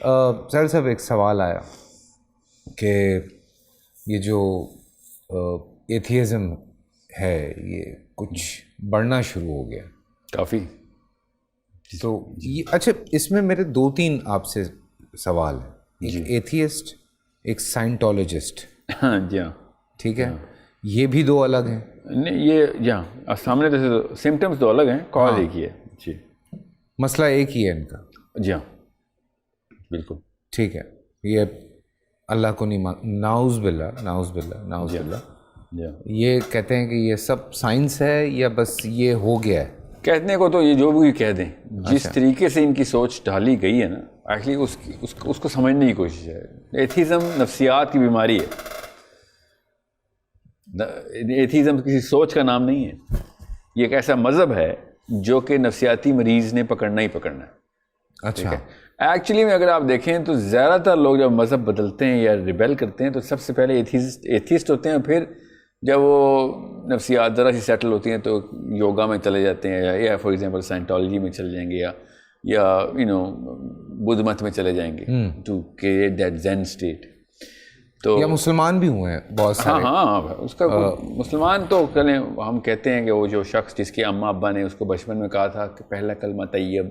سر صاحب ایک سوال آیا کہ یہ جو ایتھیزم ہے یہ کچھ بڑھنا شروع ہو گیا کافی. تو یہ اچھا اس میں میرے 2-3 آپ سے سوال ہیں. ایک ایتھیسٹ، ایک سائنٹولوجسٹ. ہاں جی ہاں ٹھیک ہے، یہ بھی 2 الگ ہیں. نہیں یہ جہاں سامنے تو سمٹمس 2 الگ ہیں، کاز ایک ہی ہے. جی مسئلہ ایک ہی ہے ان کا. جی ہاں بالکل ٹھیک ہے. یہ اللہ کو نہیں ناؤز باللہ ناؤز باللہ ناؤز باللہ، یہ کہتے ہیں کہ یہ سب سائنس ہے یا بس یہ ہو گیا ہے؟ کہنے کو تو یہ جو بھی کہہ دیں، جس طریقے سے ان کی سوچ ڈھالی گئی ہے نا، ایکچولی اس کو سمجھنے کی کوشش ہے. ایتھیزم نفسیات کی بیماری ہے. ایتھیزم کسی سوچ کا نام نہیں ہے. یہ ایک ایسا مذہب ہے جو کہ نفسیاتی مریض نے پکڑنا ہی پکڑنا ہے. اچھا ایکچولی میں اگر آپ دیکھیں تو زیادہ تر لوگ جب مذہب بدلتے ہیں یا ریبیل کرتے ہیں تو سب سے پہلے ایتھیسٹ ہوتے ہیں. پھر جب وہ نفسیات ذرا سی سیٹل ہوتی ہیں تو یوگا میں چلے جاتے ہیں، یا فار ایگزامپل سائنٹالوجی میں چلے جائیں گے، یا بدھ مت میں چلے جائیں گے to create that zen state. تو یا مسلمان بھی ہوئے ہیں بہت سارے. ہاں اس کا مسلمان تو چلیں ہم کہتے ہیں کہ وہ جو شخص جس کے اماں ابا نے اس کو بچپن میں کہا تھا کہ پہلا کلمہ طیب،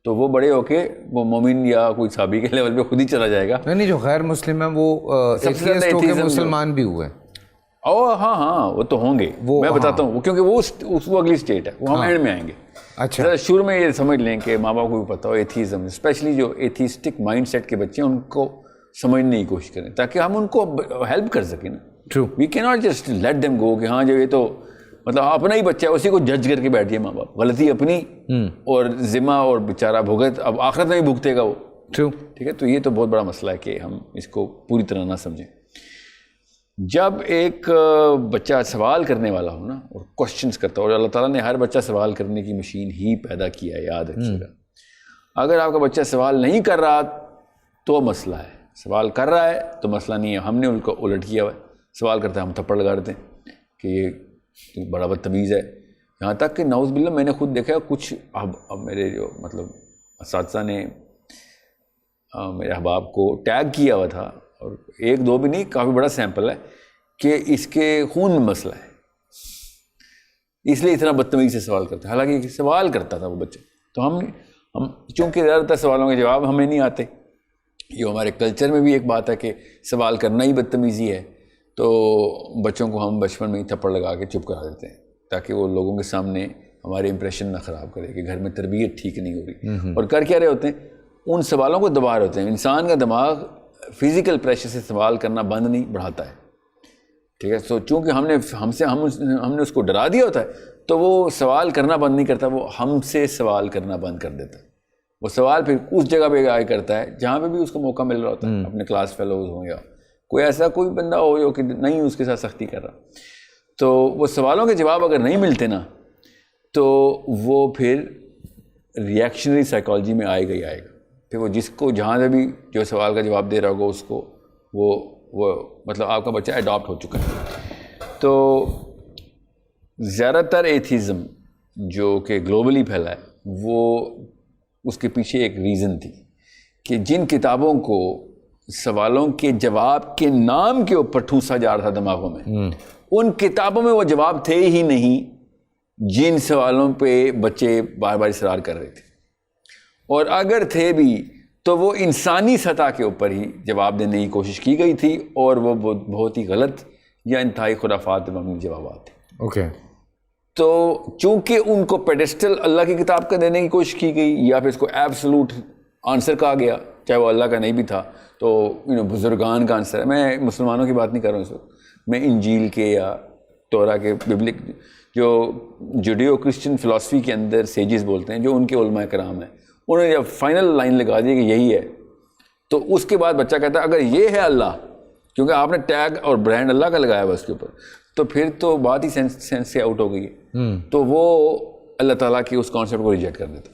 تو وہ بڑے ہو کے وہ مومن یا کوئی صحابی کے لیول پہ خود ہی چلا جائے گا. نہیں جو غیر مسلم ہیں وہ ایتھیسٹ ہو کے مسلمان بھی ہوئے. ہاں وہ تو ہوں گے، میں بتاتا ہوں، کیونکہ وہ اگلی اسٹیٹ ہے، وہ ہم اینڈ میں آئیں گے. اچھا شروع میں یہ سمجھ لیں کہ ماں باپ کو بھی پتا ہو ایتھیزم، اسپیشلی جو ایتھیسٹک مائنڈ سیٹ کے بچے ہیں ان کو سمجھنے کی کوشش کریں تاکہ ہم ان کو ہیلپ کر سکیں نا. ٹرو. وی کی not just let them go کہ ہاں جو یہ تو مطلب اپنا ہی بچہ ہے اسی کو جج کر کے بیٹھ جائے ماں باپ. غلطی اپنی اور ذمہ اور بیچارہ بھگت اب آخرت میں بھی بھگتے گا وہ. ٹرو. ٹھیک ہے، تو یہ تو بہت بڑا مسئلہ ہے کہ ہم اس کو پوری طرح نہ سمجھیں. جب ایک بچہ سوال کرنے والا ہو نا اور کوشچنس کرتا ہو، اور اللہ تعالیٰ نے ہر بچہ سوال کرنے کی مشین ہی پیدا کیا ہے، یاد رکھیے گا. اگر آپ کا بچہ سوال نہیں کر رہا تو مسئلہ ہے، سوال کر رہا ہے تو مسئلہ نہیں ہے. ہم نے ان کو الٹ کیا ہوا ہے، سوال کرتا ہے ہم تھپڑ لگا دیتے ہیں کہ یہ بڑا بدتمیز ہے. یہاں تک کہ نعوذ باللہ میں نے خود دیکھا کچھ اب میرے جو مطلب اساتذہ نے میرے احباب کو ٹیگ کیا ہوا تھا، اور 1-2 بھی نہیں، کافی بڑا سیمپل ہے کہ اس کے خون میں مسئلہ ہے، اس لیے اتنا بدتمیزی سے سوال کرتا ہے. حالانکہ سوال کرتا تھا وہ بچہ. تو ہم چونکہ زیادہ تر سوالوں کے جواب ہمیں نہیں آتے، یہ ہمارے کلچر میں بھی ایک بات ہے کہ سوال کرنا ہی بدتمیزی ہے، تو بچوں کو ہم بچپن میں ہی تھپڑ لگا کے چپ کرا دیتے ہیں تاکہ وہ لوگوں کے سامنے ہمارے امپریشن نہ خراب کرے کہ گھر میں تربیت ٹھیک نہیں ہو رہی. اور کر کیا رہے ہوتے ہیں، ان سوالوں کو دبا رہے ہوتے ہیں. انسان کا دماغ فزیکل پریشر سے سوال کرنا بند نہیں بڑھاتا ہے. ٹھیک ہے، تو چونکہ ہم نے اس کو ڈرا دیا ہوتا ہے تو وہ سوال کرنا بند نہیں کرتا، وہ ہم سے سوال کرنا بند کر دیتا ہے. وہ سوال پھر اس جگہ پہ آئے کرتا ہے جہاں پہ بھی اس کو موقع مل رہا ہوتا ہے، اپنے کلاس فیلوز ہوں یا کوئی ایسا کوئی بندہ ہو جو کہ نہیں اس کے ساتھ سختی کر رہا. تو وہ سوالوں کے جواب اگر نہیں ملتے نا تو وہ پھر ریئیکشنری سائیکالوجی میں آئے گا. پھر وہ جس کو جہاں سے بھی جو سوال کا جواب دے رہا ہوگا اس کو وہ مطلب آپ کا بچہ اڈاپٹ ہو چکا ہے. تو زیادہ تر ایتھیزم جو کہ گلوبلی پھیلا ہے وہ اس کے پیچھے ایک ریزن تھی کہ جن کتابوں کو سوالوں کے جواب کے نام کے اوپر ٹھوسا جا رہا تھا دماغوں میں، ان کتابوں میں وہ جواب تھے ہی نہیں جن سوالوں پہ بچے بار بار اصرار کر رہے تھے. اور اگر تھے بھی تو وہ انسانی سطح کے اوپر ہی جواب دینے کی کوشش کی گئی تھی، اور وہ بہت ہی غلط یا انتہائی خرافات پہ مبنی جوابات تھے. اوکے. تو چونکہ ان کو پیڈسٹل اللہ کی کتاب کا دینے کی کوشش کی گئی یا پھر اس کو ایبسولوٹ آنسر کہا گیا، چاہے وہ اللہ کا نہیں بھی تھا تو بزرگان کا آنسر ہے. میں مسلمانوں کی بات نہیں کر رہا ہوں اس وقت، میں انجیل کے یا تورا کے ببلک جو جوڈیو کرسچن فلاسفی کے اندر سیجز بولتے ہیں، جو ان کے علماء کرام ہیں، انہوں نے جب فائنل لائن لگا دی کہ یہی ہے، تو اس کے بعد بچہ کہتا ہے اگر یہ ہے اللہ، کیونکہ آپ نے ٹیگ اور برانڈ اللہ کا لگایا ہوا اس کے اوپر، تو پھر تو بات ہی سینس سے آؤٹ ہو گئی ہے. تو وہ اللہ تعالیٰ کی اس کانسیپٹ کو ریجیکٹ کر دیتا.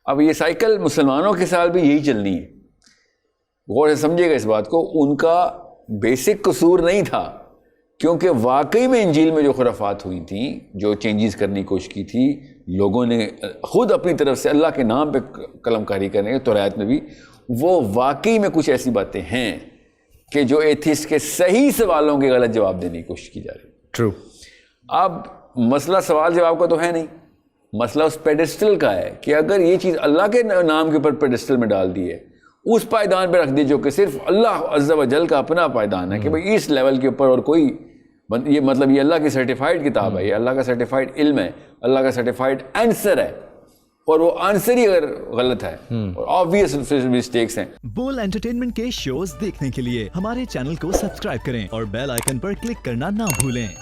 اب یہ سائیکل مسلمانوں کے ساتھ بھی یہی چلنی ہے. غور سے سمجھے گا اس بات کو، ان کا بیسک قصور نہیں تھا، کیونکہ واقعی میں انجیل میں جو خرافات ہوئی تھیں، جو چینجز کرنے کی کوشش کی تھی، لوگوں نے خود اپنی طرف سے اللہ کے نام پہ قلم کاری کرنے کے، توریت میں بھی وہ واقعی میں کچھ ایسی باتیں ہیں کہ جو ایتھسٹ کے صحیح سوالوں کے غلط جواب دینے کی کوشش کی جا رہی ہے. ٹرو. اب مسئلہ سوال جواب کا تو ہے نہیں, مسئلہ اس پیڈسٹل کا ہے کہ اگر یہ چیز اللہ کے نام کے اوپر پیڈسٹل میں ڈال دی ہے, اس پائیدان پہ رکھ دی جو کہ صرف اللہ عز و جل کا اپنا پائیدان ہے کہ بھئی اس لیول کے اوپر اور کوئی, یہ مطلب یہ اللہ کی سرٹیفائڈ کتاب ہے, یہ اللہ کا سرٹیفائڈ علم ہے, اللہ کا سرٹیفائڈ آنسر ہے, اور وہ آنسر ہی اگر غلط ہے اور آبویس مسٹیکس ہیں. بول انٹرٹینمنٹ کے شوز دیکھنے کے لیے ہمارے چینل کو سبسکرائب کریں اور بیل آئیکن پر کلک کرنا نہ بھولیں.